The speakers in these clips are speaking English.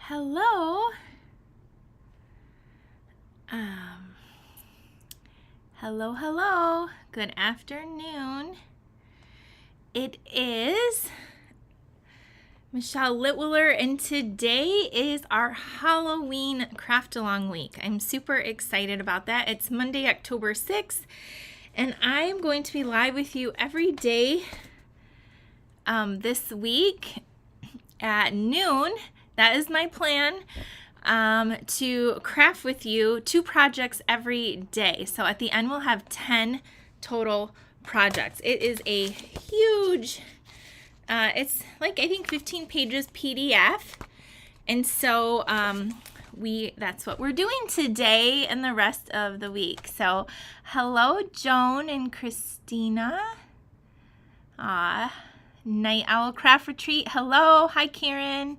Hello. Hello. Good afternoon. It is Michelle Litwiller, and today is our Halloween craft along week. I'm super excited about that. It's Monday, October 6th, and I'm going to be live with you every day this week at noon. That is my plan, to craft with you 2 projects every day. So at the end, we'll have 10 total projects. It is a huge, it's like, I think 15 pages PDF. And so that's what we're doing today and the rest of the week. So hello, Joan and Christina. Night Owl Craft Retreat. Hello. Hi, Karen.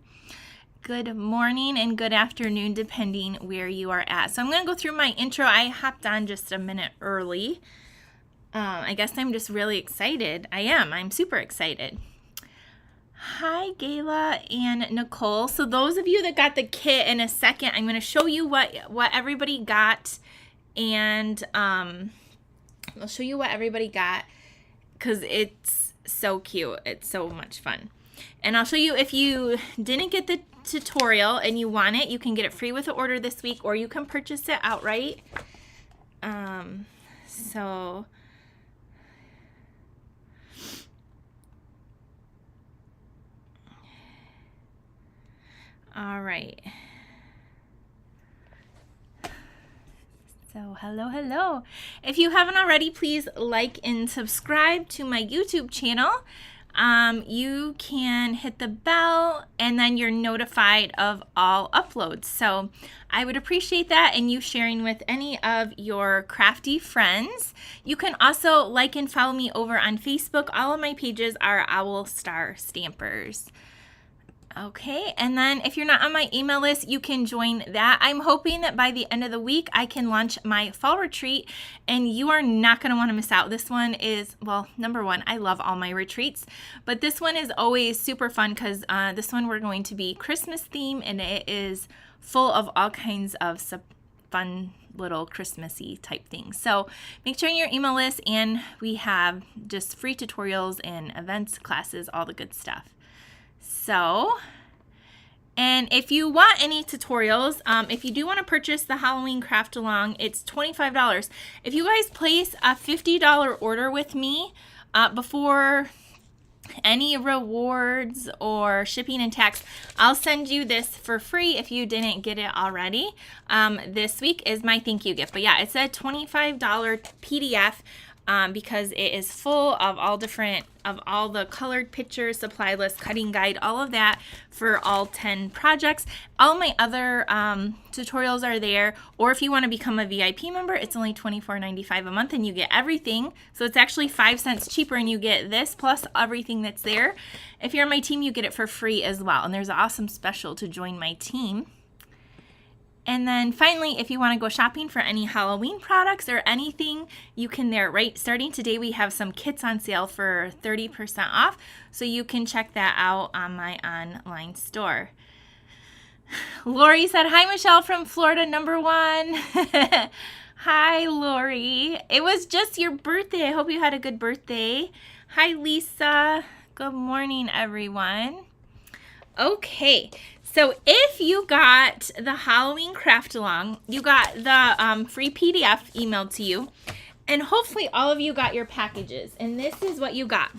Good morning and good afternoon, depending where you are at. So I'm going to go through my intro. I hopped on just a minute early. I guess I'm just really excited. I'm super excited. Hi, Gayla and Nicole. So those of you that got the kit, in a second, I'm going to show you what everybody got. And I'll show you what everybody got because it's so cute. It's so much fun. And I'll show you, if you didn't get the tutorial and you want it, you can get it free with the order this week, or you can purchase it outright. So all right. So hello. If you haven't already, please like and subscribe to my YouTube channel. You can hit the bell and then you're notified of all uploads. So I would appreciate that, and you sharing with any of your crafty friends. You can also like and follow me over on Facebook. All of my pages are Owl Star Stampers. Okay, and then if you're not on my email list, you can join that. I'm hoping that by the end of the week, I can launch my fall retreat, and you are not going to want to miss out. This one is, well, number one, I love all my retreats, but this one is always super fun because this one we're going to be Christmas theme, and it is full of all kinds of fun little Christmassy type things. So make sure you're on your email list, and we have just free tutorials and events, classes, all the good stuff. So, and if you want any tutorials, if you do want to purchase the Halloween craft along, it's $25. If you guys place a $50 order with me before any rewards or shipping and tax, I'll send you this for free if you didn't get it already. This week is my thank you gift. But yeah, it's a $25 PDF. Because it is full of all the colored pictures, supply list, cutting guide, all of that for all 10 projects. All my other tutorials are there, or if you want to become a VIP member, it's only $24.95 a month and you get everything. So it's actually 5 cents cheaper, and you get this plus everything that's there. If you're on my team, you get it for free as well. And there's an awesome special to join my team. And then finally, if you want to go shopping for any Halloween products or anything, you can there. Right, starting today, we have some kits on sale for 30% off. So you can check that out on my online store. Lori said, hi, Michelle from Florida, #1. Hi, Lori. It was just your birthday. I hope you had a good birthday. Hi, Lisa. Good morning, everyone. Okay. So if you got the Halloween craft along, you got the free PDF emailed to you, and hopefully all of you got your packages, and this is what you got.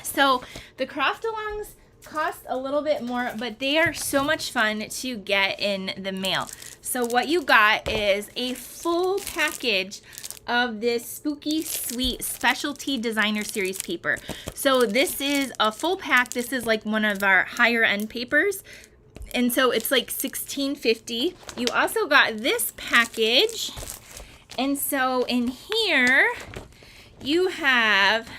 So the craft alongs cost a little bit more, but they are so much fun to get in the mail. So what you got is a full package of this Spooky Sweet Specialty Designer Series paper. So this is a full pack. This is like one of our higher end papers. And so it's like $16.50. You also got this package. And so in here, you have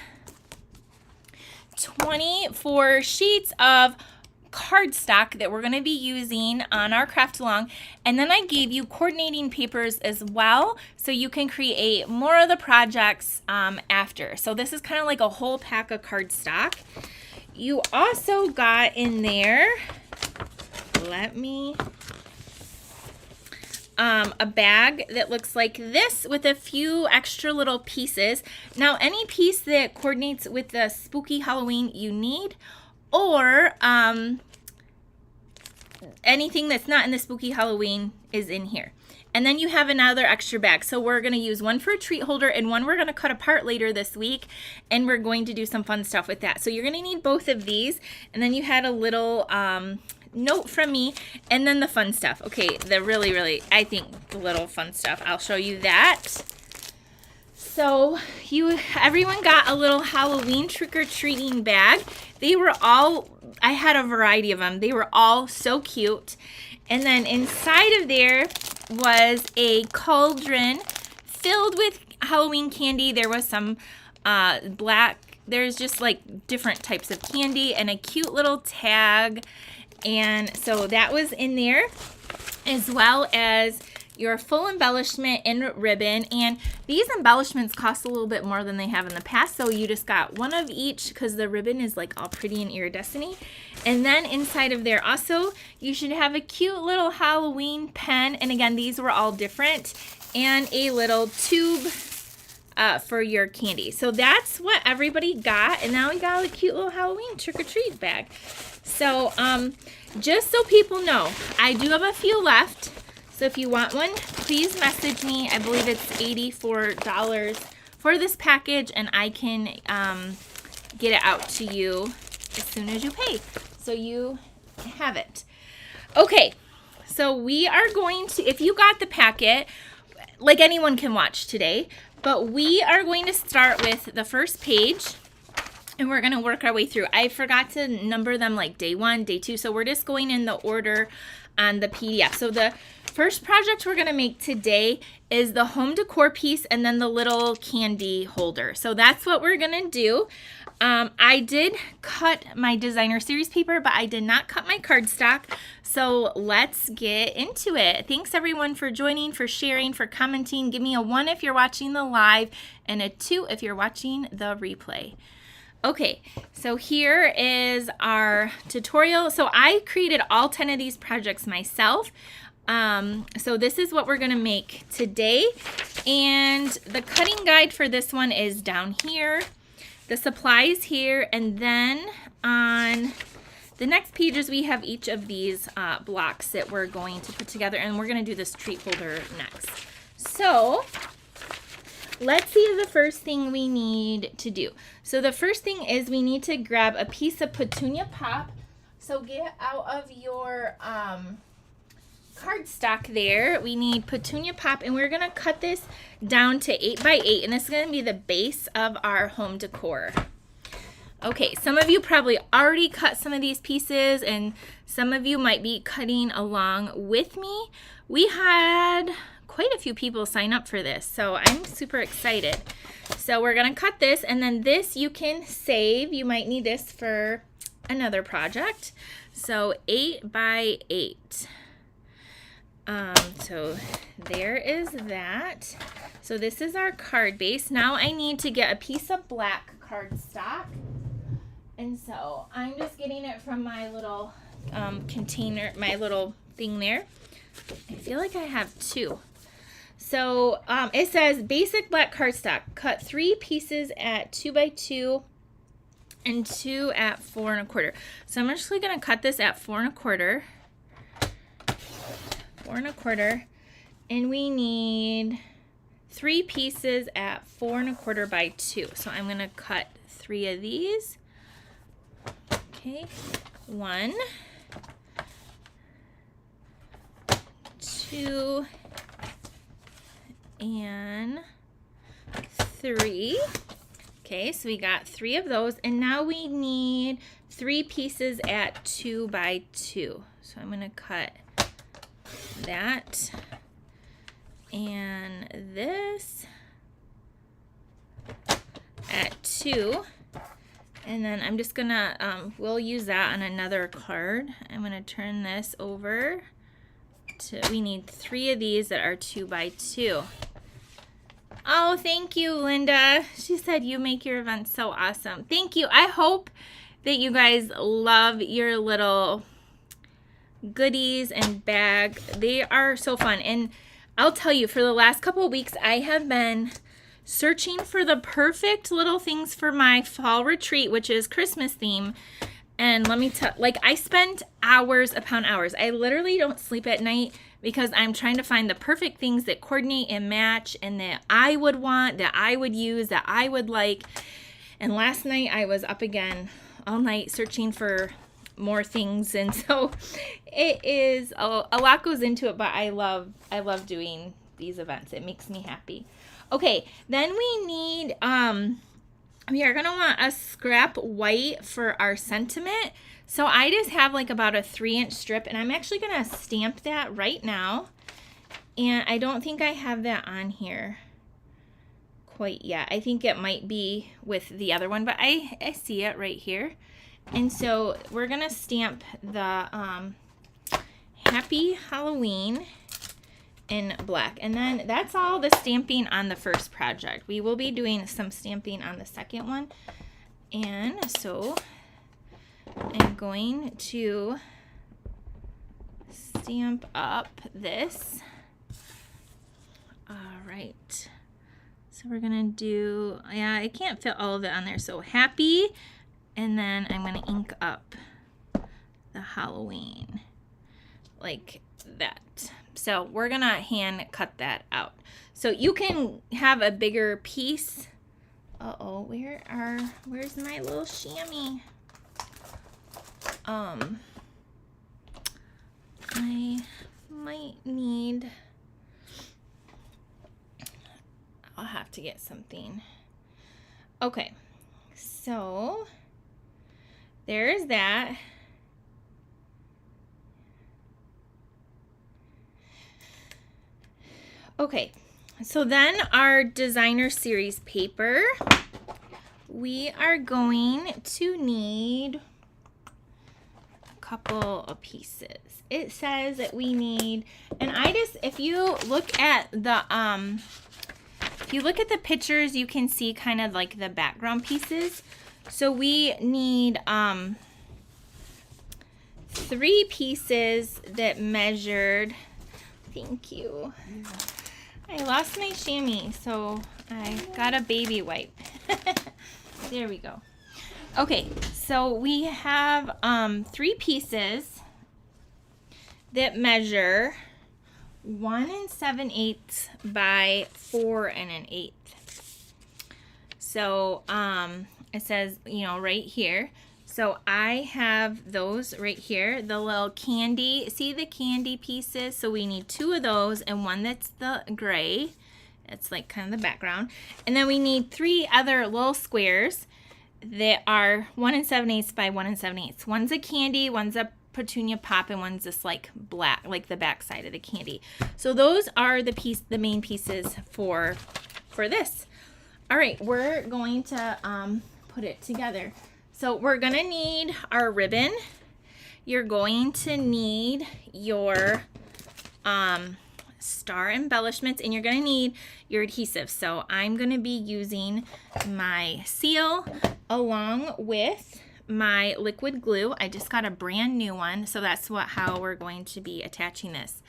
24 sheets of cardstock that we're going to be using on our craft along. And then I gave you coordinating papers as well, so you can create more of the projects after. So this is kind of like a whole pack of cardstock. You also got in there, let me, a bag that looks like this with a few extra little pieces. Now, any piece that coordinates with the spooky Halloween you need, or anything that's not in the spooky Halloween is in here. And then you have another extra bag. So we're going to use one for a treat holder and one we're going to cut apart later this week. And we're going to do some fun stuff with that. So you're going to need both of these. And then you had a little note from me. And then the fun stuff. Okay, the really, I think the little fun stuff. I'll show you that. So everyone got a little Halloween trick-or-treating bag. They were all, I had a variety of them. They were all so cute. And then inside of there was a cauldron filled with Halloween candy. There was some there's just like different types of candy and a cute little tag. And so that was in there, as well as your full embellishment in ribbon. And these embellishments cost a little bit more than they have in the past, so you just got one of each because the ribbon is like all pretty and iridescent-y. And then inside of there also, you should have a cute little Halloween pen. And again, these were all different. And a little tube for your candy. So that's what everybody got. And now we got a cute little Halloween trick-or-treat bag. So just so people know, I do have a few left. So if you want one, please message me. I believe it's $84 for this package, and I can get it out to you as soon as you pay. So you have it. Okay, so we are going to, if you got the packet, like anyone can watch today, but we are going to start with the first page, and we're going to work our way through. I forgot to number them like day 1, day 2, so we're just going in the order on the PDF. So the first project we're going to make today is the home decor piece and then the little candy holder. So that's what we're going to do. I did cut my designer series paper, but I did not cut my cardstock. So let's get into it. Thanks everyone for joining, for sharing, for commenting. Give me a 1 if you're watching the live and a 2 if you're watching the replay. Okay, so here is our tutorial. So I created all 10 of these projects myself. So this is what we're gonna make today. And the cutting guide for this one is down here. The supplies here, and then on the next pages we have each of these blocks that we're going to put together, and we're gonna do this treat holder next. So let's see the first thing we need to do. So the first thing is we need to grab a piece of petunia pop. So get out of your cardstock there. We need petunia pop, and we're gonna cut this down to 8 by 8, and this is gonna be the base of our home decor. Okay, some of you probably already cut some of these pieces, and some of you might be cutting along with me. We had quite a few people sign up for this, so I'm super excited. So we're gonna cut this, and then this you can save. You might need this for another project. So 8 by 8. So there is that. So this is our card base. Now I need to get a piece of black cardstock. And so I'm just getting it from my little container, my little thing there. I feel like I have 2. So it says basic black cardstock. Cut 3 pieces at 2 by 2 and 2 at 4 1/4. So I'm actually going to cut this at 4 1/4. 4 1/4, and we need 3 pieces at 4 1/4 by 2. So I'm going to cut 3 of these. Okay, 1, 2, and 3. Okay, so we got 3 of those, and now we need 3 pieces at 2 by 2. So I'm going to cut that and this at 2, and then I'm just gonna we'll use that on another card. I'm gonna turn this over to, we need 3 of these that are 2 by 2. Oh, thank you, Linda. She said you make your events so awesome. Thank you. I hope that you guys love your little goodies and bag. They are so fun. And I'll tell you, for the last couple of weeks, I have been searching for the perfect little things for my fall retreat, which is Christmas theme. And let me tell, like, I spent hours upon hours. I literally don't sleep at night because I'm trying to find the perfect things that coordinate and match and that I would want, that I would use, that I would like. And last night I was up again all night searching for more things. And so it is, a lot goes into it, but I love doing these events. It makes me happy. Okay, then we need, we are going to want a scrap white for our sentiment. So I just have like about a 3-inch strip, and I'm actually going to stamp that right now. And I don't think I have that on here quite yet. I think it might be with the other one, but I see it right here. And so we're going to stamp the Happy Halloween in black. And then that's all the stamping on the first project. We will be doing some stamping on the second one. And so I'm going to stamp up this. All right. So we're going to do, yeah, I can't fit all of it on there. So happy, and then I'm going to ink up the Halloween like that. So we're going to hand cut that out. So you can have a bigger piece. Uh-oh, where's my little chamois? I might need, I'll have to get something. Okay, so there's that. Okay, so then our designer series paper, we are going to need a couple of pieces. It says that we need, and if you look at the pictures, you can see kind of like the background pieces. So we need 3 pieces that measured, thank you. I lost my chamois, so I got a baby wipe. There we go. Okay, so we have 3 pieces that measure 1 7/8 by 4 1/8. So it says, right here. So I have those right here, the little candy, see the candy pieces? So we need 2 of those and 1 that's the gray. It's like kind of the background. And then we need 3 other little squares that are 1 7/8 by 1 7/8. One's a candy, one's a petunia pop, and one's just like black, like the back side of the candy. So those are the main pieces for this. All right, we're going to put it together. So we're going to need our ribbon. You're going to need your star embellishments, and you're going to need your adhesive. So I'm going to be using my seal along with my liquid glue. I just got a brand new one, so that's how we're going to be attaching this.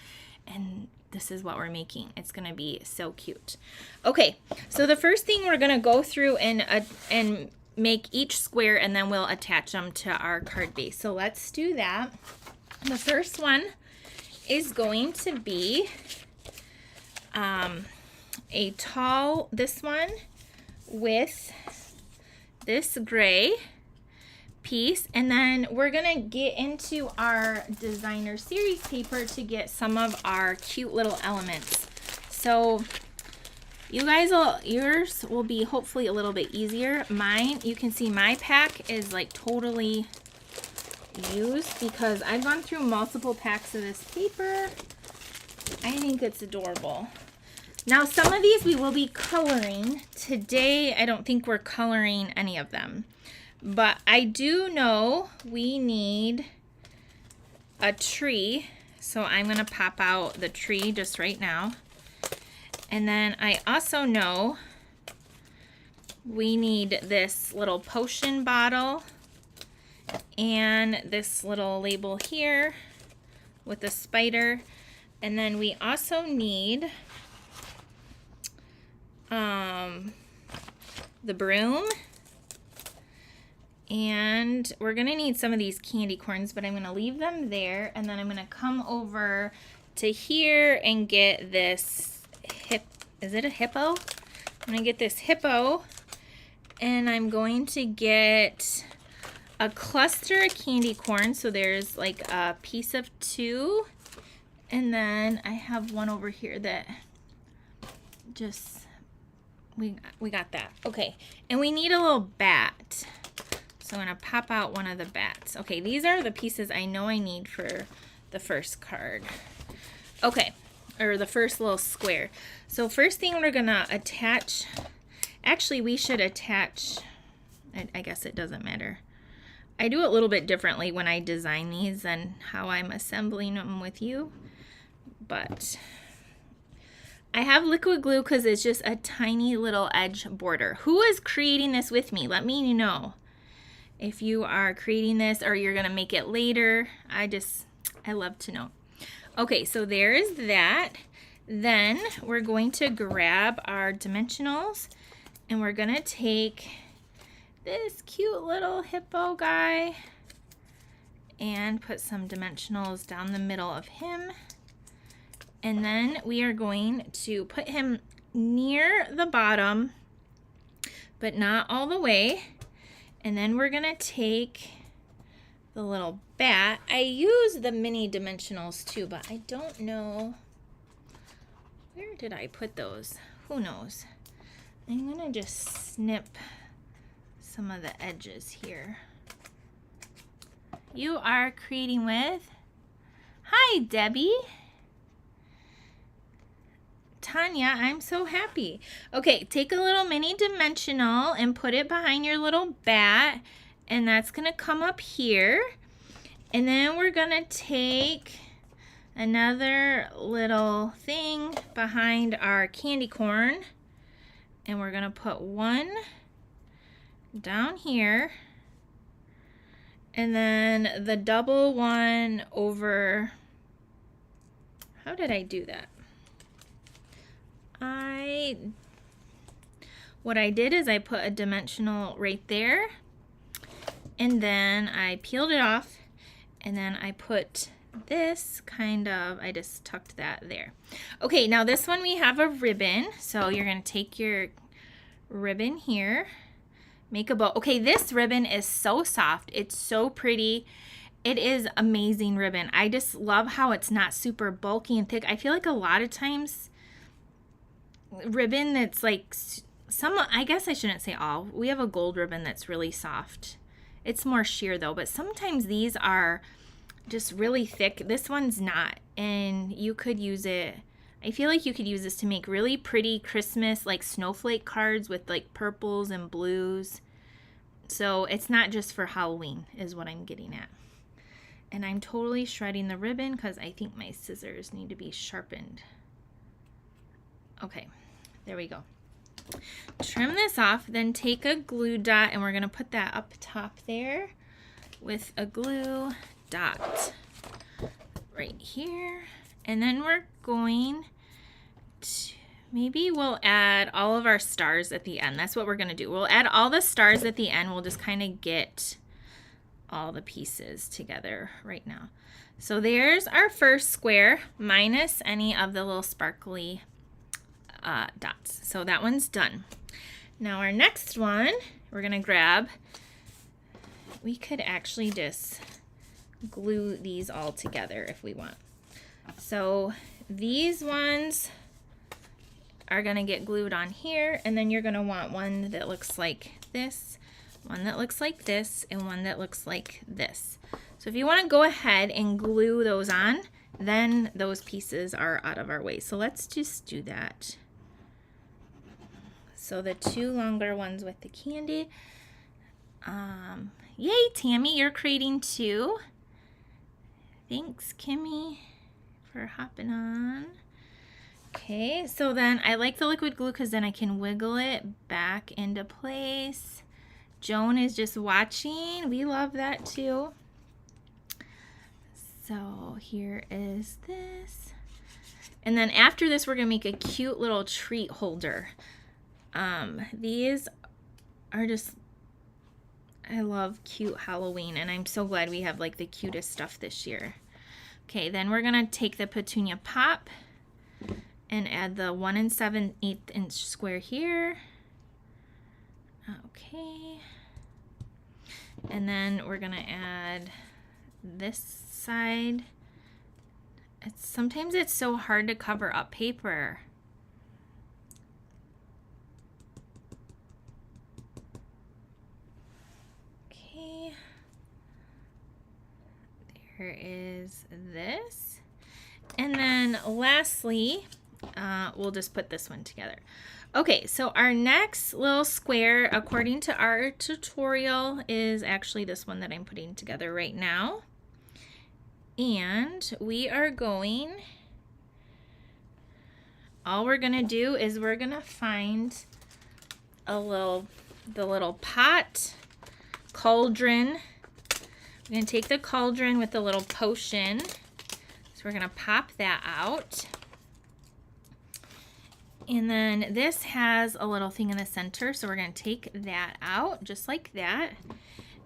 And this is what we're making. It's going to be so cute. Okay, so the first thing we're going to go through and make each square, and then we'll attach them to our card base. So let's do that. The first one is going to be this one with this gray piece, and then we're gonna get into our designer series paper to get some of our cute little elements. So yours will be hopefully a little bit easier. Mine, you can see my pack is like totally used because I've gone through multiple packs of this paper. I think it's adorable. Now some of these we will be coloring. Today I don't think we're coloring any of them, but I do know we need a tree, so I'm gonna pop out the tree just right now. And then I also know we need this little potion bottle and this little label here. with a spider. And then we also need the broom. And we're going to need some of these candy corns, but I'm going to leave them there. And then I'm going to come over to here and get this is it a hippo? I'm going to get this hippo. And I'm going to get a cluster of candy corn. So there's like a piece of 2. And then I have one over here that just, we got that. Okay, and we need a little bat. So I'm going to pop out one of the bats. Okay, these are the pieces I know I need for the first card. Okay, or the first little square. So first thing we're going to attach, actually we should attach, I guess it doesn't matter. I do it a little bit differently when I design these than how I'm assembling them with you. But I have liquid glue because it's just a tiny little edge border. Who is creating this with me? Let me know if you are creating this or you're going to make it later. I love to know. Okay, so there is that. Then we're going to grab our dimensionals and we're going to take this cute little hippo guy and put some dimensionals down the middle of him. And then we are going to put him near the bottom, but not all the way. And then we're going to take the little bat. I use the mini dimensionals too, but I don't know. Where did I put those? Who knows? I'm going to just snip some of the edges here. You are creating with? Hi, Debbie. Tanya, I'm so happy. Okay, take a little mini dimensional and put it behind your little bat, and that's going to come up here. And then we're going to take another little thing behind our candy corn, and we're going to put one down here, and then the double one over. How did I do that? What I did is I put a dimensional right there, and then I peeled it off, and then I put this I just tucked that there. Okay, now this one we have a ribbon, so you're going to take your ribbon here, make a bow. Okay, this ribbon is so soft. It's so pretty. It is amazing ribbon. I just love how it's not super bulky and thick. I feel like a lot of times ribbon that's like I guess I shouldn't say all. We have a gold ribbon that's really soft. It's more sheer though, but sometimes these are just really thick. This one's not, and you could use it. I feel like you could use this to make really pretty Christmas like snowflake cards with like purples and blues. So it's not just for Halloween is what I'm getting at. And I'm totally shredding the ribbon because I think my scissors need to be sharpened. Okay, there we go. Trim this off, then take a glue dot, and we're going to put that up top there with a glue dot right here. And then we're going to, maybe we'll add all of our stars at the end. That's what we're going to do. We'll add all the stars at the end. We'll just kind of get all the pieces together right now. So there's our first square minus any of the little sparkly dots. So that one's done. Now our next one, we're going to grab, we could actually just glue these all together if we want. So these ones are going to get glued on here, and then you're going to want one that looks like this, one that looks like this, and one that looks like this. So if you want to go ahead and glue those on, then those pieces are out of our way. So let's just do that. So the two longer ones with the candy. Yay, Tammy, you're creating two. Thanks, Kimmy, for hopping on. Okay, so then I like the liquid glue because then I can wiggle it back into place. Joan is just watching. We love that too. So here is this. And then after this, we're gonna make a cute little treat holder. These are just, I love cute Halloween, and I'm so glad we have like the cutest stuff this year. Okay, then we're gonna take the petunia pop and add the 1 7/8 inch square here. Okay. And then we're gonna add this side. Sometimes it's so hard to cover up paper. Okay. There is this. And then lastly, we'll just put this one together. Okay, so our next little square, according to our tutorial, is actually this one that I'm putting together right now. And we are going, all we're gonna do is we're gonna find the little pot, cauldron. We're gonna take the cauldron with the little potion. So we're gonna pop that out. And then this has a little thing in the center, so we're gonna take that out just like that.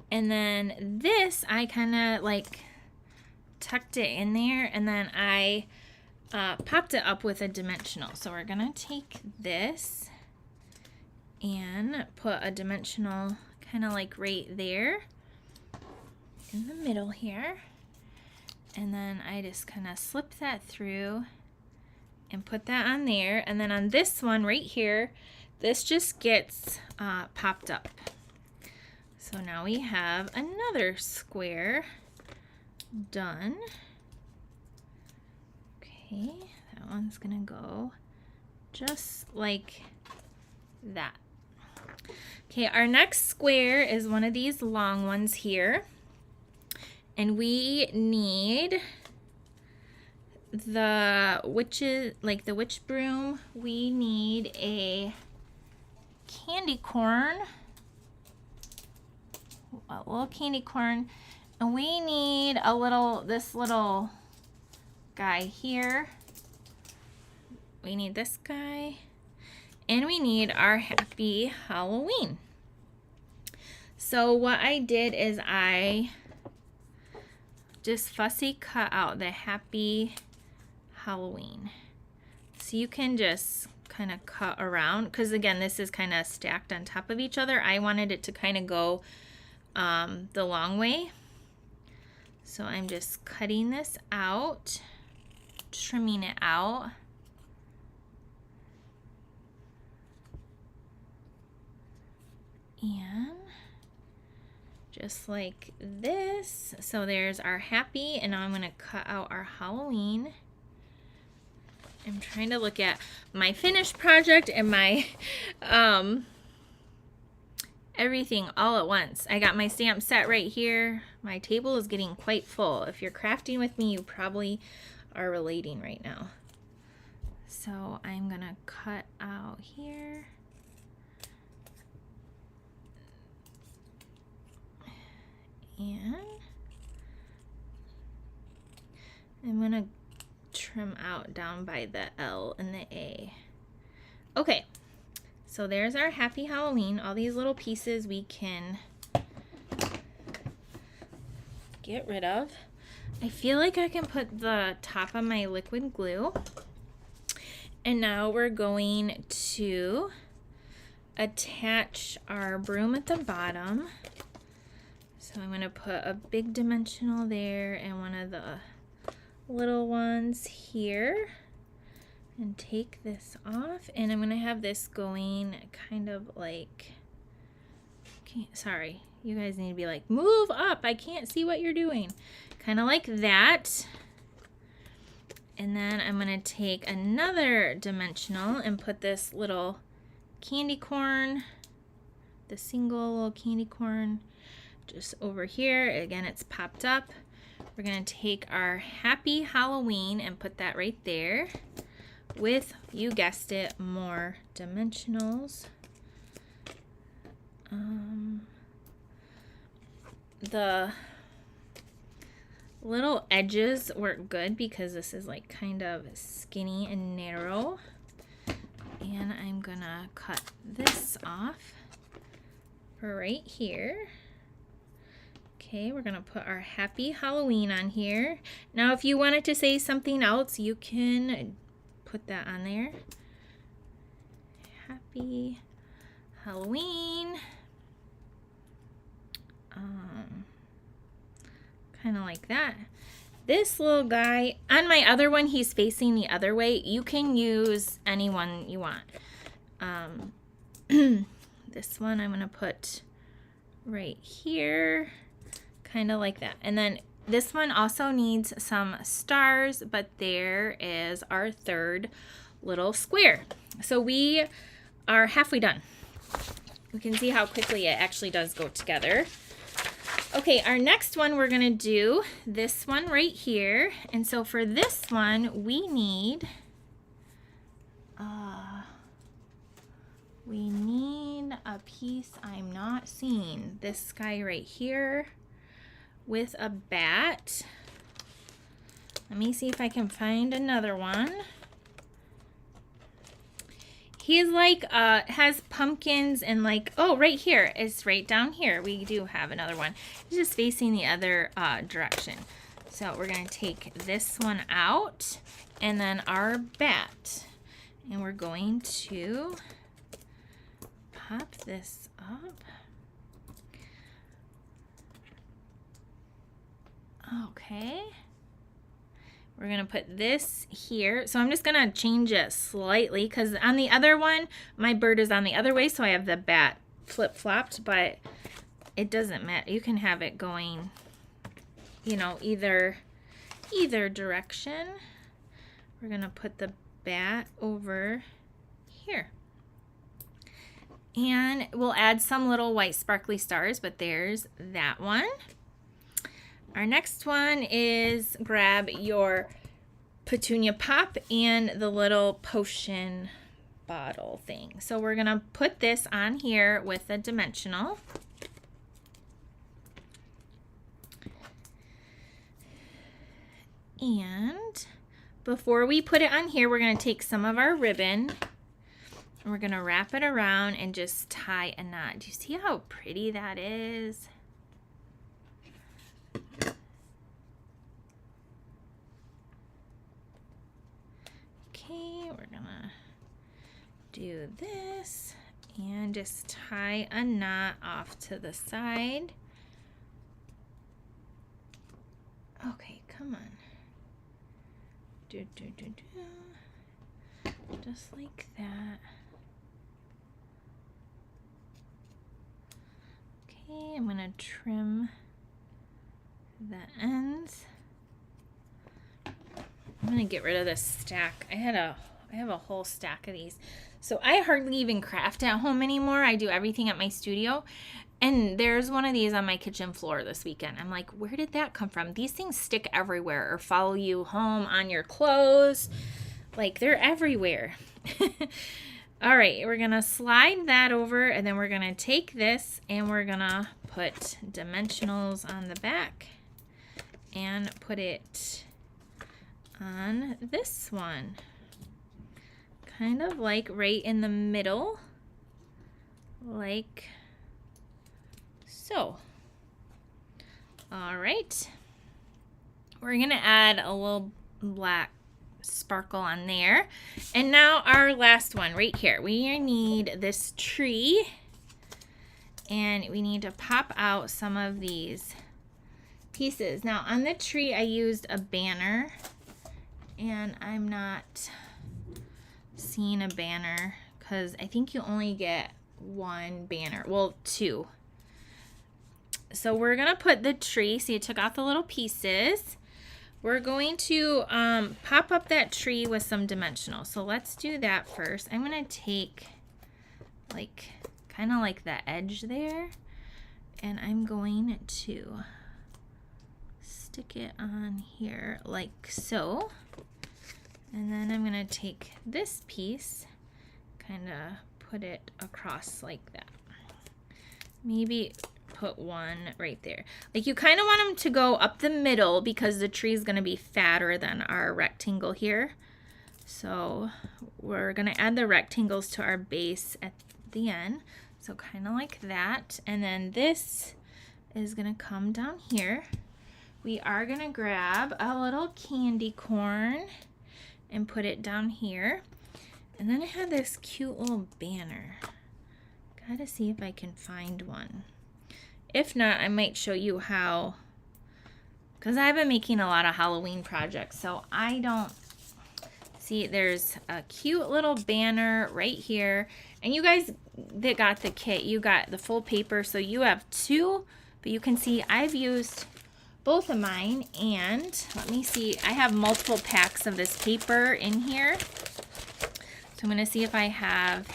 And then this, I kind of like tucked it in there, and then I popped it up with a dimensional. So we're gonna take this and put a dimensional kind of like right there in the middle here. And then I just kind of slip that through and put that on there. And then on this one right here, this just gets popped up. So now we have another square done. Okay, that one's gonna go just like that. Okay, our next square is one of these long ones here. And we need the witches, like the witch broom. We need a candy corn, a little candy corn, and we need this little guy here. We need this guy, and we need our Happy Halloween. So what I did is I just fussy cut out the Happy Halloween. So you can just kind of cut around, because again, this is kind of stacked on top of each other. I wanted it to kind of go the long way. So I'm just cutting this out, trimming it out. And just like this. So there's our Happy, and now I'm going to cut out our Halloween. I'm trying to look at my finished project and my everything all at once. I got my stamp set right here. My table is getting quite full. If you're crafting with me, you probably are relating right now. So I'm going to cut out here. And I'm going to trim out down by the L and the A. Okay, so there's our Happy Halloween. All these little pieces we can get rid of. I feel like I can put the top of my liquid glue. And now we're going to attach our broom at the bottom. So I'm going to put a big dimensional there and one of the little ones here, and take this off, and I'm going to have this going kind of like, sorry, you guys need to be like, move up, I can't see what you're doing, kind of like that. And then I'm going to take another dimensional and put this little candy corn, the single little candy corn, just over here. Again, it's popped up. We're going to take our Happy Halloween and put that right there with, you guessed it, more dimensionals. Little edges work good because this is like kind of skinny and narrow. And I'm gonna cut this off for right here. Okay, we're gonna put our Happy Halloween on here. Now if you wanted to say something else, you can put that on there. Happy Halloween. Kind of like that. This little guy, on my other one, he's facing the other way. You can use any one you want. This one I'm going to put right here, kind of like that. And then this one also needs some stars, but there is our third little square. So we are halfway done. We can see how quickly it actually does go together. Okay, our next one, we're going to do this one right here. And so for this one, we need a piece I'm not seeing. This guy right here with a bat. Let me see if I can find another one. He's like, has pumpkins and like, oh, right here. It's right down here. We do have another one. It's just facing the other direction. So we're going to take this one out and then our bat. And we're going to pop this up. Okay. We're going to put this here. So I'm just going to change it slightly because on the other one, my bird is on the other way. So I have the bat flip-flopped, but it doesn't matter. You can have it going, you know, either direction. We're going to put the bat over here. And we'll add some little white sparkly stars, but there's that one. Our next one is grab your petunia pop and the little potion bottle thing. So we're going to put this on here with a dimensional. And before we put it on here, we're going to take some of our ribbon and we're going to wrap it around and just tie a knot. Do you see how pretty that is? Okay, we're gonna do this and just tie a knot off to the side. Okay, come on. Just like that. Okay, I'm gonna trim the ends. I'm gonna get rid of this stack. I have a whole stack of these. So I hardly even craft at home anymore. I do everything at my studio. And there's one of these on my kitchen floor this weekend. I'm like, where did that come from? These things stick everywhere or follow you home on your clothes. Like, they're everywhere. All right, we're gonna slide that over and then we're gonna take this and we're gonna put dimensionals on the back and put it on this one, kind of like right in the middle, like so. All right, we're gonna add a little black sparkle on there. And now our last one right here, we need this tree and we need to pop out some of these pieces. Now on the tree I used a banner and I'm not seeing a banner because I think you only get one banner. Well, two. So we're going to put the tree. So you took out the little pieces. We're going to pop up that tree with some dimensional. So let's do that first. I'm going to take like kind of like the edge there and I'm going to stick it on here like so. And then I'm going to take this piece, kind of put it across like that. Maybe put one right there. Like you kind of want them to go up the middle because the tree is going to be fatter than our rectangle here. So we're going to add the rectangles to our base at the end. So kind of like that. And then this is going to come down here. We are going to grab a little candy corn and put it down here. And then I had this cute little banner. Gotta see if I can find one. If not, I might show you how, because I've been making a lot of Halloween projects, so I don't see. There's a cute little banner right here, and you guys that got the kit, you got the full paper, so you have two, but you can see I've used both of mine, and let me see, I have multiple packs of this paper in here, so I'm gonna see if I have.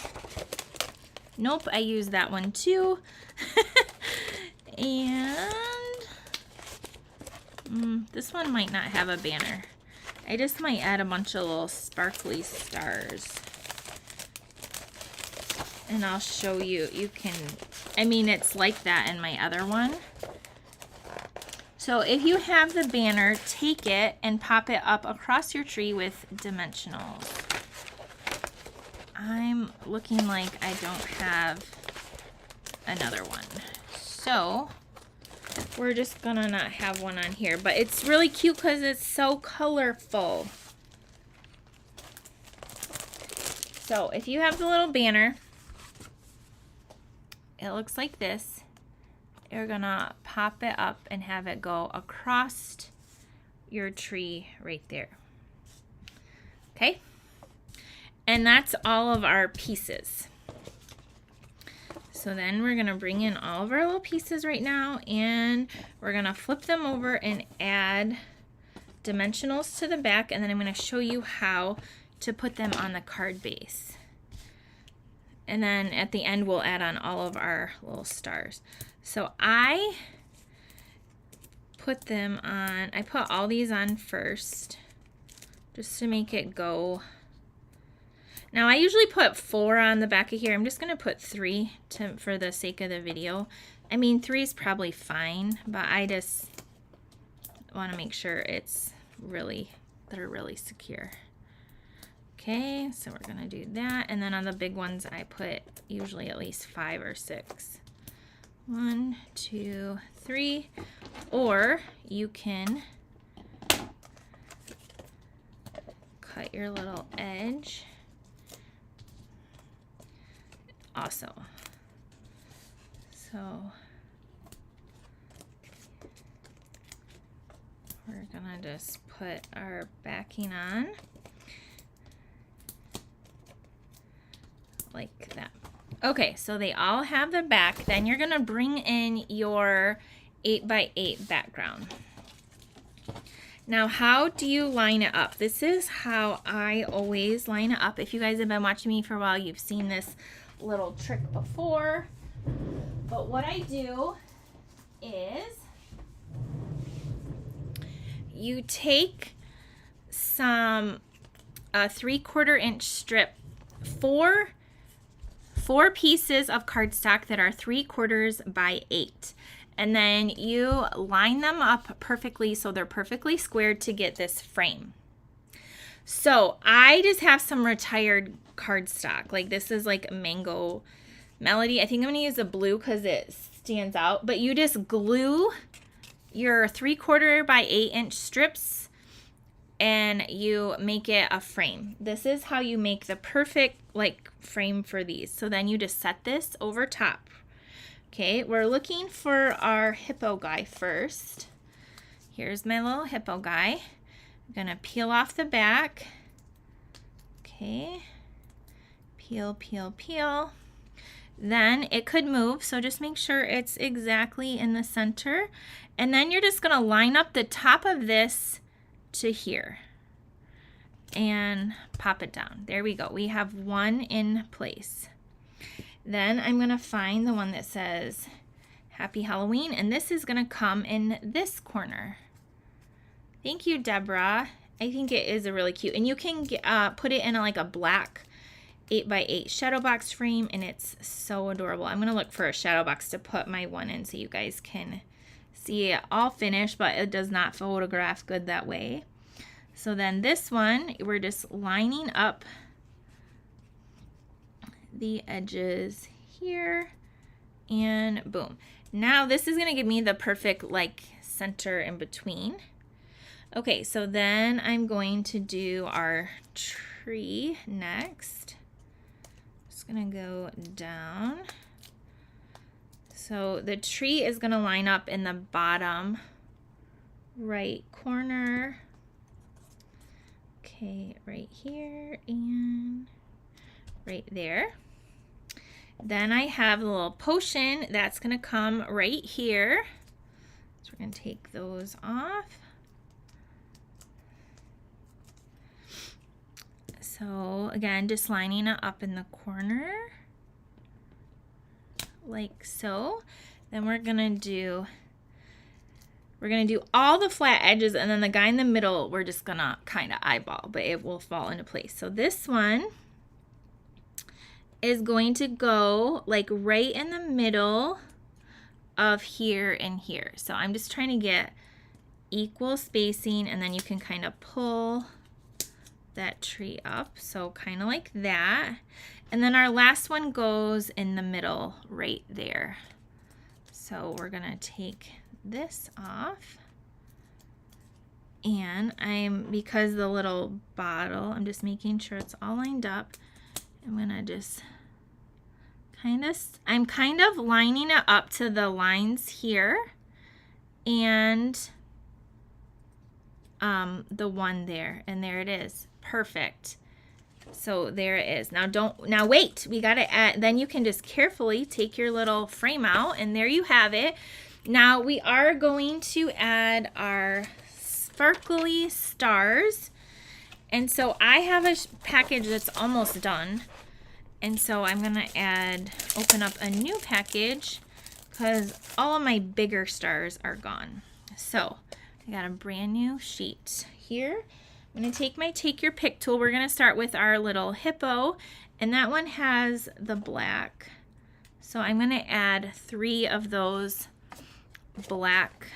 Nope, I used that one too. And this one might not have a banner. I just might add a bunch of little sparkly stars. And I'll show you. You can, I mean, it's like that in my other one. So if you have the banner, take it and pop it up across your tree with dimensionals. I'm looking like I don't have another one. So we're just gonna not have one on here, but it's really cute because it's so colorful. So if you have the little banner, it looks like this. You're gonna pop it up and have it go across your tree right there. Okay? And that's all of our pieces. So then we're gonna bring in all of our little pieces right now, and we're gonna flip them over and add dimensionals to the back, and then I'm gonna show you how to put them on the card base. And then at the end we'll add on all of our little stars. So I put them on, I put all these on first just to make it go. Now I usually put 4 on the back of here. I'm just gonna put 3 for the sake of the video. I mean, 3 is probably fine, but I just wanna make sure it's really, they're really secure. Okay, so we're gonna do that. And then on the big ones, I put usually at least 5 or 6. 1, 2, 3, or you can cut your little edge. Also, so we're gonna just put our backing on like that. Okay, so they all have the back. Then you're gonna bring in your 8x8 background. Now, how do you line it up? This is how I always line it up. If you guys have been watching me for a while, you've seen this little trick before. But what I do is you take some 3/4 inch strip, four pieces of cardstock that are 3/4 by 8. And then you line them up perfectly so they're perfectly squared to get this frame. So I just have some retired cardstock. Like this is like a Mango Melody. I think I'm going to use a blue because it stands out. But you just glue your 3/4 by 8 inch strips and you make it a frame. This is how you make the perfect like frame for these. So then you just set this over top. Okay, we're looking for our hippo guy first. Here's my little hippo guy. I'm gonna peel off the back. Okay, peel, peel, peel. Then it could move, so just make sure it's exactly in the center. And then you're just gonna line up the top of this to here and pop it down. There we go. We have one in place. Then I'm gonna find the one that says Happy Halloween, and this is gonna come in this corner. Thank you, Deborah. I think it is a really cute, and you can put it in like a black 8x8 shadow box frame, and it's so adorable. I'm gonna look for a shadow box to put my one in so you guys can see it all finished, but it does not photograph good that way. So then this one, we're just lining up the edges here, and boom. Now this is gonna give me the perfect like center in between. Okay, so then I'm going to do our tree next. Just gonna go down. So the tree is gonna line up in the bottom right corner. Okay, right here and right there. Then I have a little potion that's gonna come right here. So we're gonna take those off. So again, just lining it up in the corner like so. Then we're gonna do all the flat edges, and then the guy in the middle we're just gonna kind of eyeball, but it will fall into place. So this one is going to go like right in the middle of here and here. So I'm just trying to get equal spacing, and then you can kind of pull that tree up, so kind of like that. And then our last one goes in the middle right there. So we're gonna take this off, and because the little bottle, I'm just making sure it's all lined up. I'm gonna just I'm kind of lining it up to the lines here and the one there, and there it is. Perfect. So there it is. Now wait, we gotta add, then you can just carefully take your little frame out, and there you have it. Now we are going to add our sparkly stars. And so I have a package that's almost done. And so I'm gonna open up a new package because all of my bigger stars are gone. So I got a brand new sheet here. I'm gonna take my Take Your Pick tool. We're gonna start with our little hippo, and that one has the black. So I'm gonna add 3 of those black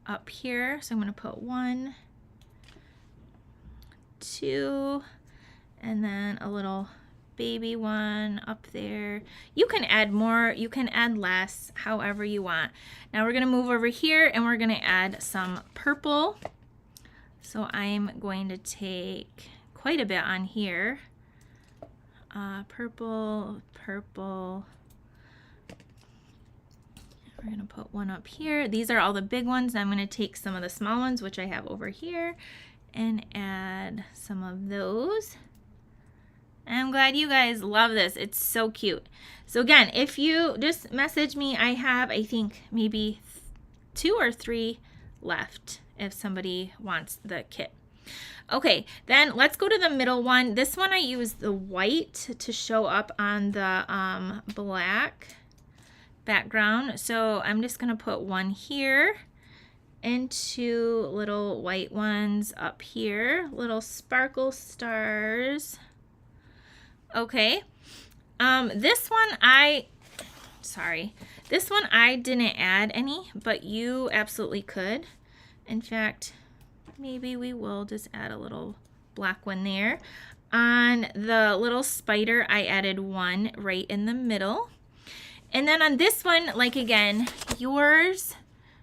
up here. So I'm gonna put 1, 2, and then a little baby one up there. You can add more, you can add less, however you want. Now we're gonna move over here and we're gonna add some purple. So I'm going to take quite a bit on here. Purple. We're gonna put 1 up here. These are all the big ones. I'm gonna take some of the small ones, which I have over here, and add some of those. I'm glad you guys love this. It's so cute. So again, if you just message me, I have, I think, maybe 2 or 3 left if somebody wants the kit. Okay, then let's go to the middle one. This one I use the white to show up on the black background. So I'm just gonna put 1 here and 2 little white ones up here, little sparkle stars. Okay, this one I didn't add any, but you absolutely could. In fact, maybe we will just add a little black one there. On the little spider, I added 1 right in the middle. And then on this one, like again, yours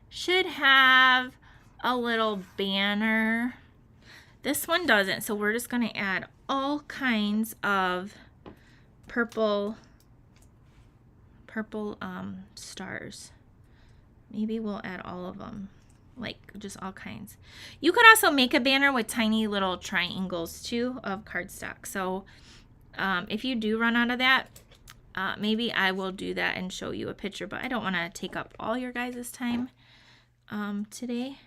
should have a little banner. This one doesn't, so we're just gonna add all kinds of purple stars. Maybe we'll add all of them, like just all kinds. You could also make a banner with tiny little triangles too of cardstock. So if you do run out of that, maybe I will do that and show you a picture, but I don't want to take up all your guys' time today.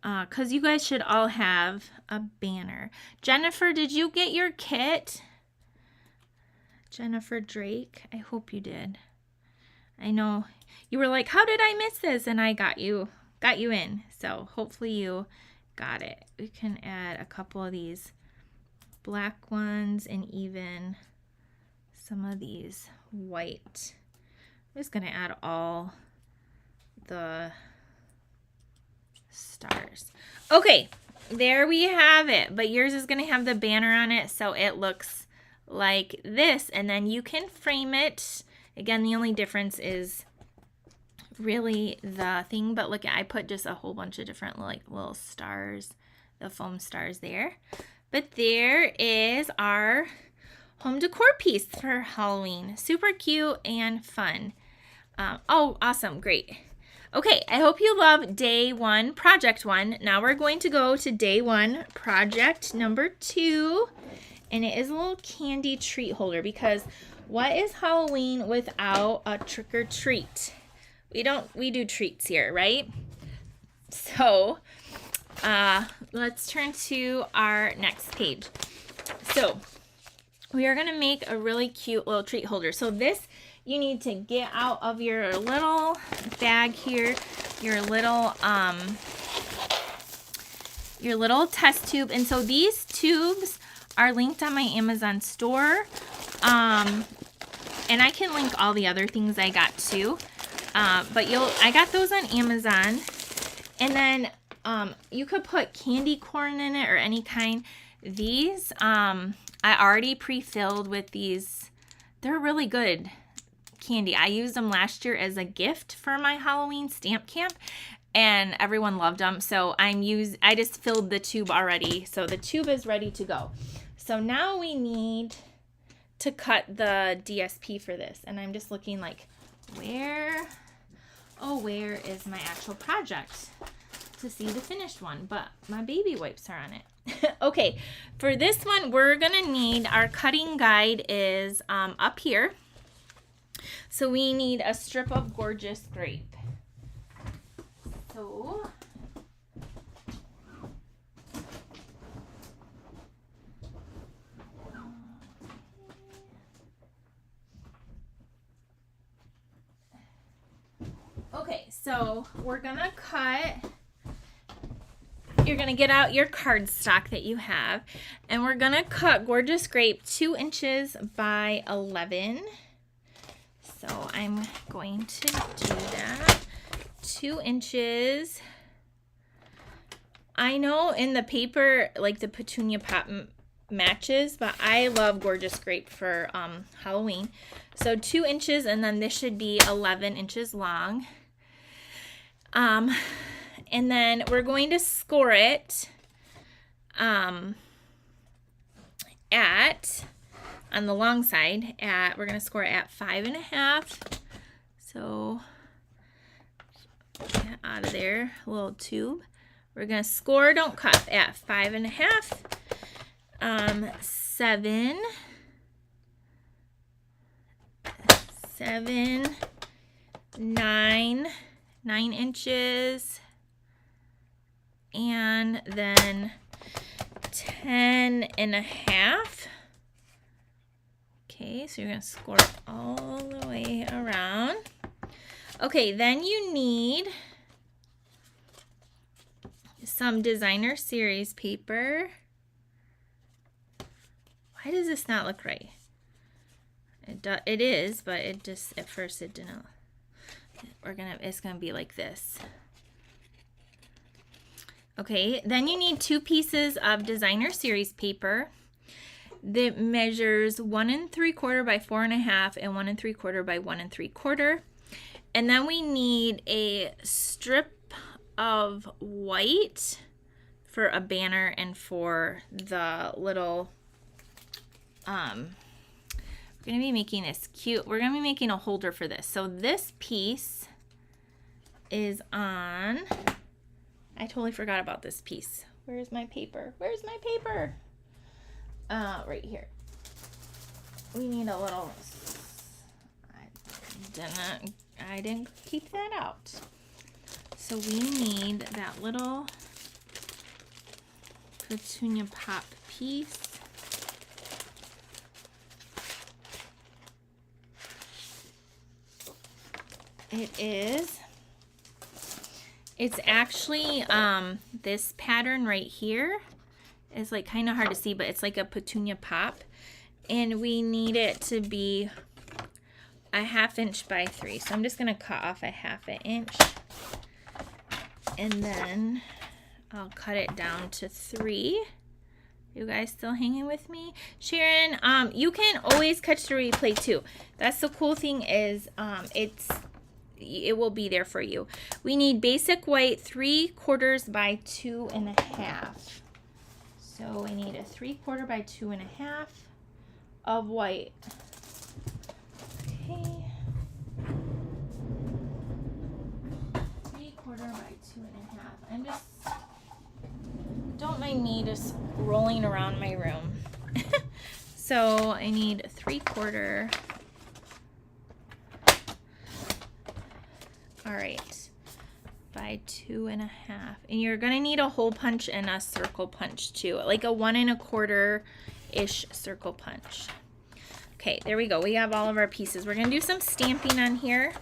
Because you guys should all have a banner. Jennifer, did you get your kit? Jennifer Drake, I hope you did. I know you were like, how did I miss this? And I got you in. So hopefully you got it. We can add a couple of these black ones and even some of these white. I'm just going to add all the stars. Okay, there we have it. But yours is going to have the banner on it, so it looks like this. And then you can frame it. Again, the only difference is really the thing, but look, I put just a whole bunch of different like little stars, the foam stars there. But there is our home decor piece for Halloween. Super cute and fun. Oh, awesome. Great. Okay, I hope you love day 1, project 1. Now we're going to go to day 1, project number 2. And it is a little candy treat holder, because what is Halloween without a trick or treat? We do treats here, right? So let's turn to our next page. So we are going to make a really cute little treat holder. So this, you need to get out of your little bag here, your little test tube. And so these tubes are linked on my Amazon store. And I can link all the other things I got too. But I got those on Amazon. And then you could put candy corn in it or any kind. These I already pre-filled with these. They're really good candy. I used them last year as a gift for my Halloween stamp camp, and everyone loved them. So I just filled the tube already. So the tube is ready to go. So now we need to cut the DSP for this. And I'm just looking like, where is my actual project to see the finished one? But my baby wipes are on it. Okay, for this one, we're gonna need, our cutting guide is up here. So we need a strip of gorgeous grape. So okay, so we're gonna cut, you're gonna get out your cardstock that you have, and we're gonna cut gorgeous grape 2 inches by 11. So I'm going to do that. 2 inches. I know in the paper, like the petunia pop matches, but I love gorgeous grape for Halloween. So 2 inches, and then this should be 11 inches long. And then we're going to score it on the long side we're going to score it at 5.5. So get out of there, little tube. We're going to score, don't cut, at 5.5. 7, 9 inches, and then 10.5. Okay, so you're going to score it all the way around. Okay, then you need some designer series paper. Why does this not look right? It is, but it just, at first it didn't. It's gonna be like this. Okay, then you need 2 pieces of designer series paper that measures 1 3/4 by 4.5 and 1 3/4 by 1 3/4. And then we need a strip of white for a banner and for the little, we're going to be making this cute. We're going to be making a holder for this. So this piece is on, I totally forgot about this piece. Where's my paper? Where's my paper? Right here. We need a little, I didn't keep that out. So we need that little petunia pop piece. It's actually this pattern right here. It's like kind of hard to see, but it's like a petunia pop. And we need it to be a 1/2 inch by 3. So I'm just going to cut off a 1/2 inch. And then I'll cut it down to 3. You guys still hanging with me? Sharon, you can always catch the replay too. That's the cool thing is it will be there for you. We need basic white 3/4 by 2.5. So I need a 3/4 by 2.5 of white. Okay. 3/4 by 2.5. I'm just, don't mind me just rolling around my room. So I need 3/4. All right, by 2.5. And you're gonna need a hole punch and a circle punch too, like a 1 1/4-ish circle punch. Okay, there we go. We have all of our pieces. We're gonna do some stamping on here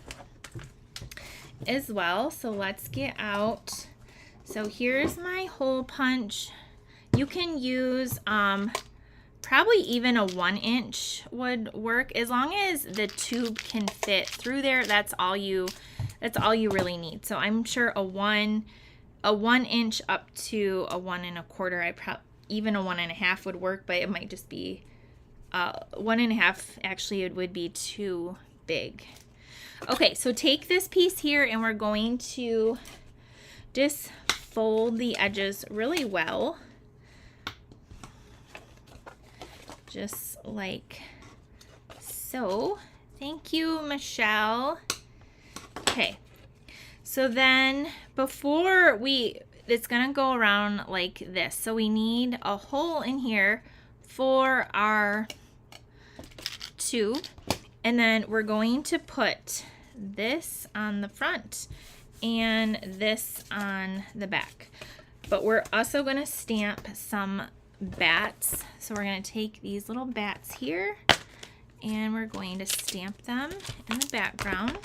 as well. So let's get out. So here's my hole punch. You can use probably even a 1 inch would work, as long as the tube can fit through there. That's all you really need. So I'm sure a 1 inch up to a 1 1/4. Even a 1 1/2 would work, but it might just be 1 1/2. Actually, it would be too big. Okay, so take this piece here, and we're going to just fold the edges really well, just like so. Thank you, Michelle. Okay, so then before it's gonna go around like this. So we need a hole in here for our tube, and then we're going to put this on the front and this on the back. But we're also gonna stamp some bats. So we're gonna take these little bats here, and we're going to stamp them in the background.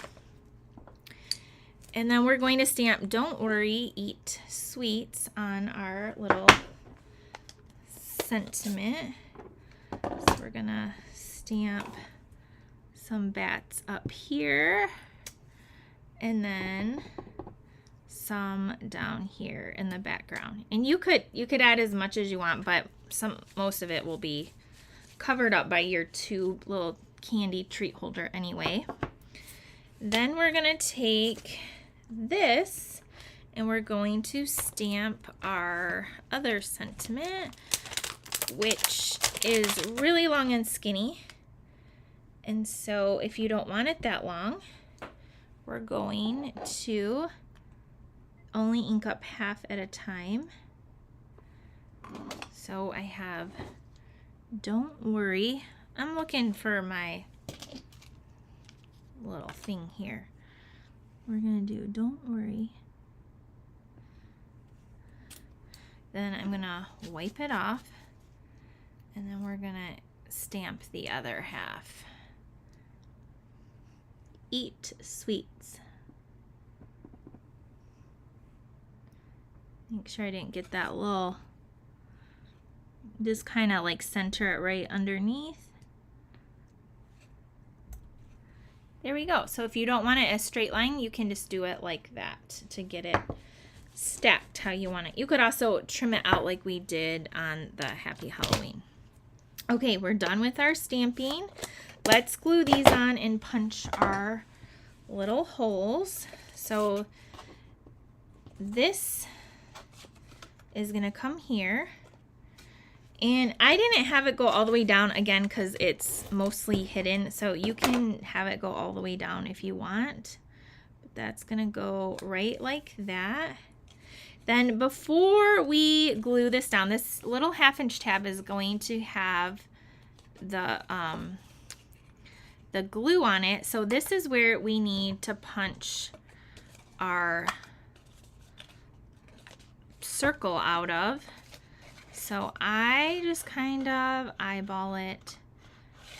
And then we're going to stamp "Don't Worry, Eat Sweets" on our little sentiment. So we're gonna stamp some bats up here, and then some down here in the background. And you could add as much as you want, but most of it will be covered up by your tube little candy treat holder anyway. Then we're gonna take this, and we're going to stamp our other sentiment, which is really long and skinny. And so if you don't want it that long, we're going to only ink up half at a time. So I have "Don't Worry." I'm looking for my little thing here. We're gonna do "Don't Worry." Then I'm gonna wipe it off, and then we're gonna stamp the other half. "Eat Sweets." Make sure I didn't get that little, just kind of like center it right underneath. There we go. So if you don't want it a straight line, you can just do it like that to get it stacked how you want it. You could also trim it out like we did on the Happy Halloween. Okay, we're done with our stamping. Let's glue these on and punch our little holes. So this is gonna come here, and I didn't have it go all the way down again because it's mostly hidden, so you can have it go all the way down if you want, but that's gonna go right like that. Then before we glue this down, this little 1/2 inch tab is going to have the glue on it. So this is where we need to punch our circle out of. So I just kind of eyeball it.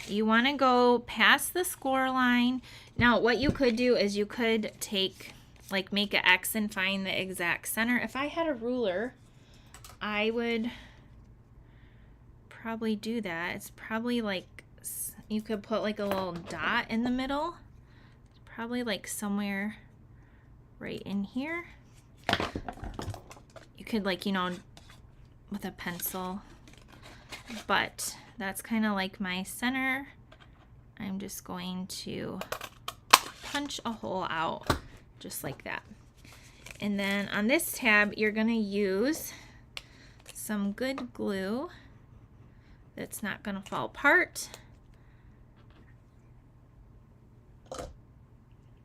You want to go past the score line. Now what you could do is you could take, like, make an X and find the exact center. If I had a ruler, I would probably do that. It's probably like, you could put like a little dot in the middle. It's probably like somewhere right in here. You could like, you know, with a pencil, but that's kind of like my center. I'm just going to punch a hole out just like that. And then on this tab, you're going to use some good glue that's not going to fall apart.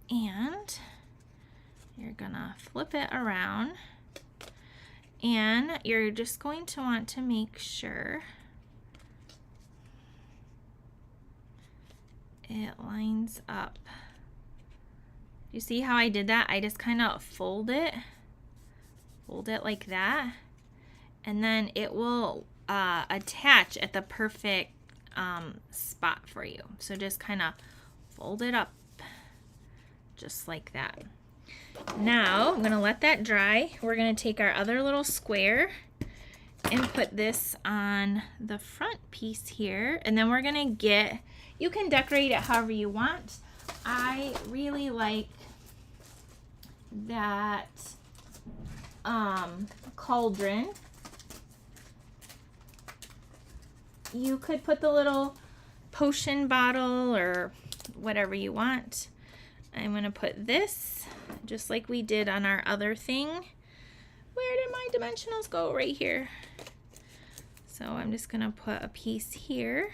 And you're going to flip it around. And you're just going to want to make sure it lines up. You see how I did that? I just kind of fold it like that, and then it will attach at the perfect spot for you. So just kind of fold it up just like that. Now I'm gonna let that dry. We're gonna take our other little square and put this on the front piece here, and then we're gonna get, you can decorate it however you want. I really like that cauldron. You could put the little potion bottle or whatever you want. I'm gonna put this just like we did on our other thing. Where did my dimensionals go? Right here. So I'm just gonna put a piece here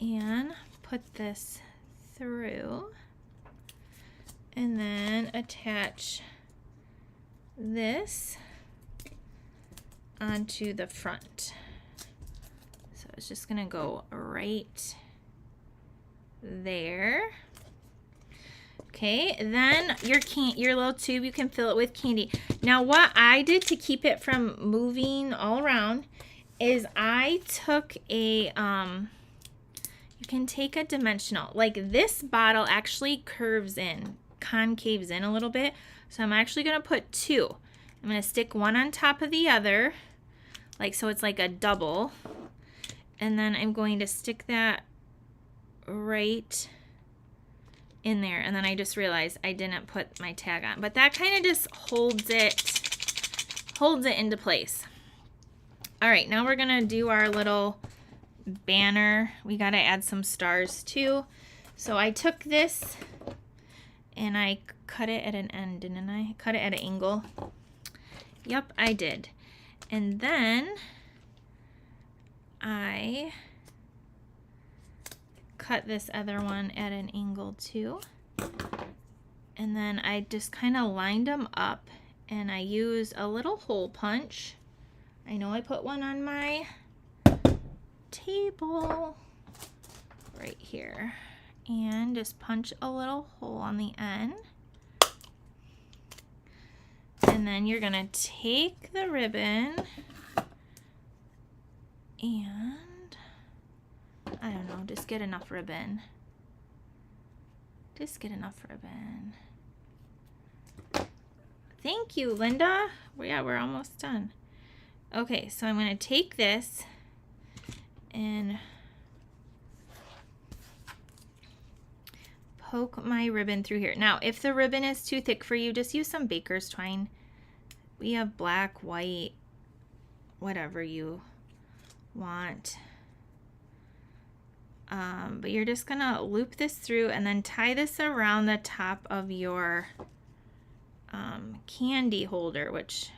and put this through, and then attach this onto the front. So it's just gonna go right there. Okay, then your little tube, you can fill it with candy. Now what I did to keep it from moving all around is I took a, you can take a dimensional. Like this bottle actually curves in, concaves in a little bit. So I'm actually gonna put two. I'm gonna stick one on top of the other, like so it's like a double. And then I'm going to stick that right in there, and then I just realized I didn't put my tag on, but that kind of just holds it into place. All right, now we're gonna do our little banner. We gotta add some stars too. So I took this and I cut it at an end, didn't I? Cut it at an angle. Yep, I did. And then I cut this other one at an angle too, and then I just kind of lined them up, and I used a little hole punch. I know I put one on my table right here, and just punch a little hole on the end, and then you're gonna take the ribbon and I don't know, just get enough ribbon. Just get enough ribbon. Thank you, Linda. Yeah, we're almost done. Okay, so I'm going to take this and poke my ribbon through here. Now, if the ribbon is too thick for you, just use some baker's twine. We have black, white, whatever you want. But you're just gonna loop this through and then tie this around the top of your candy holder, which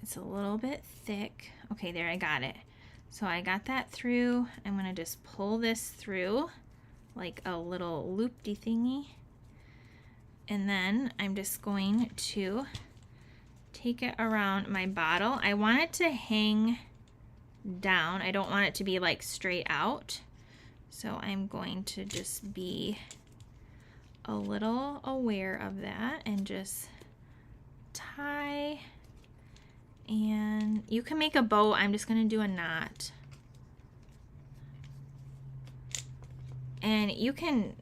it's a little bit thick. Okay, there, I got it. So I got that through. I'm gonna just pull this through like a little loop-de thingy. And then I'm just going to take it around my bottle. I want it to hang down. I don't want it to be like straight out. So I'm going to just be a little aware of that and just tie. And you can make a bow. I'm just going to do a knot. And you can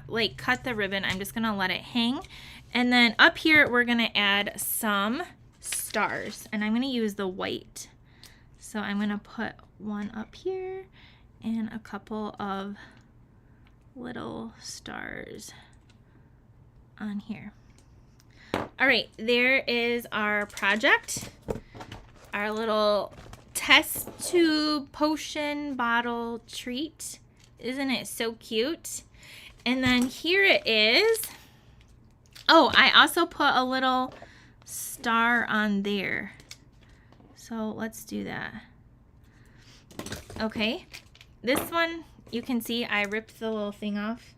like cut the ribbon. I'm just going to let it hang. And then up here we're going to add some stars, and I'm going to use the white. So I'm going to put one up here and a couple of little stars on here. All right, there is our project, our little test tube potion bottle treat. Isn't it so cute? And then here it is. Oh, I also put a little star on there. So let's do that. Okay, this one, you can see I ripped the little thing off.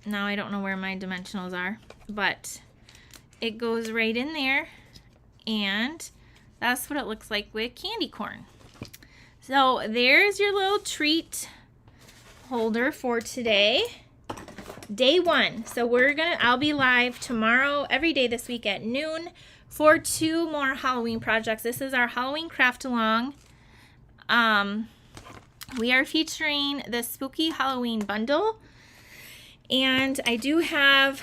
Now I don't know where my dimensionals are, but it goes right in there, and that's what it looks like with candy corn. So there's your little treat holder for today. Day 1. So I'll be live tomorrow, every day this week at noon for 2 more Halloween projects. This is our Halloween craft along. We are featuring the Spooky Halloween bundle, and I do have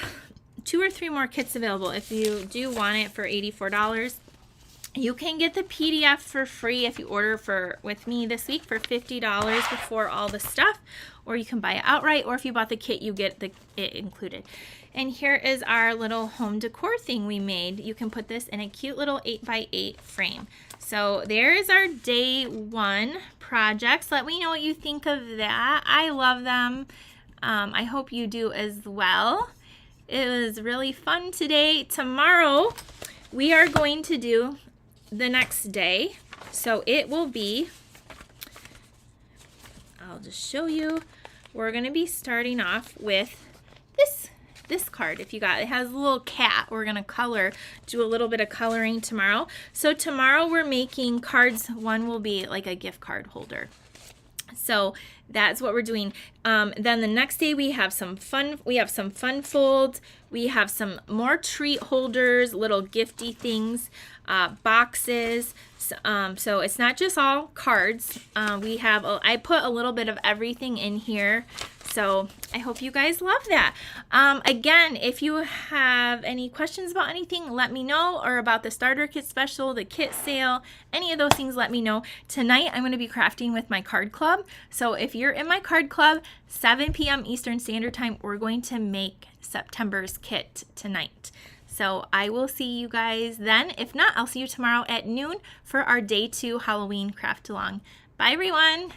2 or 3 more kits available if you do want it for $84. You can get the PDF for free if you order with me this week for $50 before all the stuff, or you can buy it outright, or if you bought the kit, you get it included. And here is our little home decor thing we made. You can put this in a cute little 8x8 frame. So there is our day 1 projects. Let me know what you think of that. I love them. I hope you do as well. It was really fun today. Tomorrow, we are going to do the next day. So it will be, I'll just show you. We're going to be starting off with this card. If you got it, has a little cat. We're going to do a little bit of coloring tomorrow. So tomorrow we're making cards. One will be like a gift card holder. So that's what we're doing. Then the next day we have some fun folds. We have some more treat holders, little gifty things, boxes. So it's not just all cards. I put a little bit of everything in here. So I hope you guys love that. Again, if you have any questions about anything, let me know, or about the starter kit special, the kit sale, any of those things, let me know. Tonight, I'm going to be crafting with my card club. So if you're in my card club, 7 p.m. Eastern Standard Time, we're going to make September's kit tonight. So I will see you guys then. If not, I'll see you tomorrow at noon for our day 2 Halloween craft along. Bye, everyone.